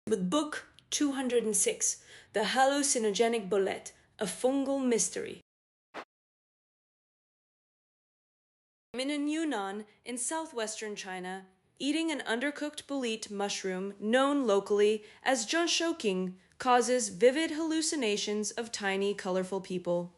With Book 206, The Hallucinogenic Bolete, a Fungal Mystery. I'm in Yunnan, in southwestern China, eating an undercooked bolete mushroom known locally as jian causes vivid hallucinations of tiny, colorful people.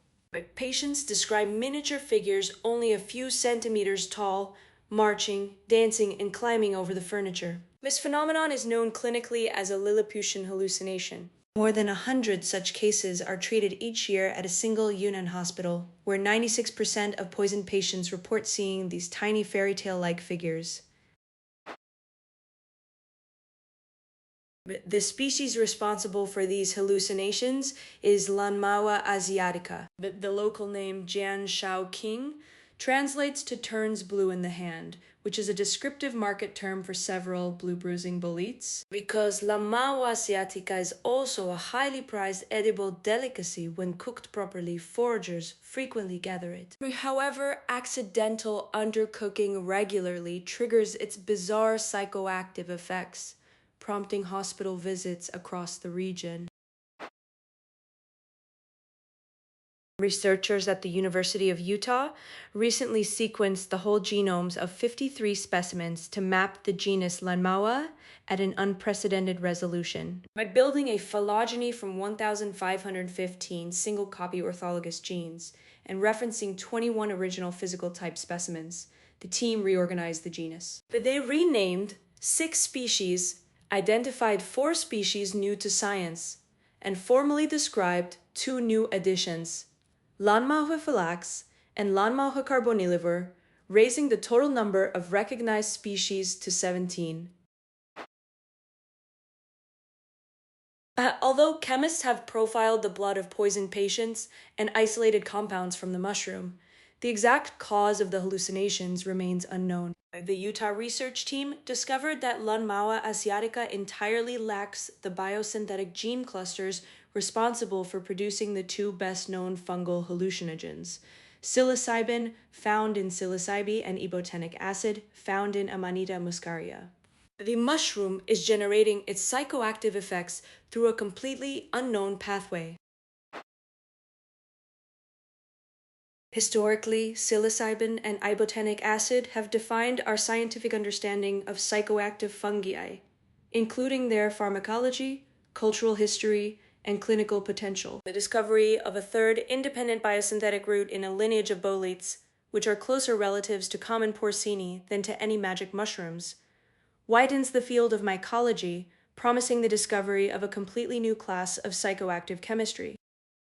Patients describe miniature figures only a few centimeters tall, marching, dancing, and climbing over the furniture. This phenomenon is known clinically as a Lilliputian hallucination. More than 100 such cases are treated each year at a single Yunnan hospital, where 96% of poisoned patients report seeing these tiny fairytale-like figures. The species responsible for these hallucinations is Lanmaoa asiatica. The local name jian, shou, qing translates to turns blue in the hand, which is a descriptive market term for several blue-bruising boletes. Because Lanmaoa asiatica is also a highly prized edible delicacy when cooked properly, foragers frequently gather it. However, accidental undercooking regularly triggers its bizarre psychoactive effects, prompting hospital visits across the region. Researchers at the University of Utah recently sequenced the whole genomes of 53 specimens to map the genus Lanmaoa at an unprecedented resolution. By building a phylogeny from 1,515 single-copy orthologous genes and referencing 21 original physical type specimens, the team reorganized the genus. But they renamed 6 species, identified 4 species new to science, and formally described 2 new additions, Lanmaoa phylax and Lanmaoa carbonivore, raising the total number of recognized species to 17. Although chemists have profiled the blood of poisoned patients and isolated compounds from the mushroom, the exact cause of the hallucinations remains unknown. The Utah research team discovered that Lanmaoa asiatica entirely lacks the biosynthetic gene clusters responsible for producing the 2 best-known fungal hallucinogens, psilocybin, found in psilocybe, and ibotenic acid, found in Amanita muscaria. The mushroom is generating its psychoactive effects through a completely unknown pathway. Historically, psilocybin and ibotenic acid have defined our scientific understanding of psychoactive fungi, including their pharmacology, cultural history, and clinical potential. The discovery of a third independent biosynthetic root in a lineage of boletes, which are closer relatives to common porcini than to any magic mushrooms, widens the field of mycology, promising the discovery of a completely new class of psychoactive chemistry.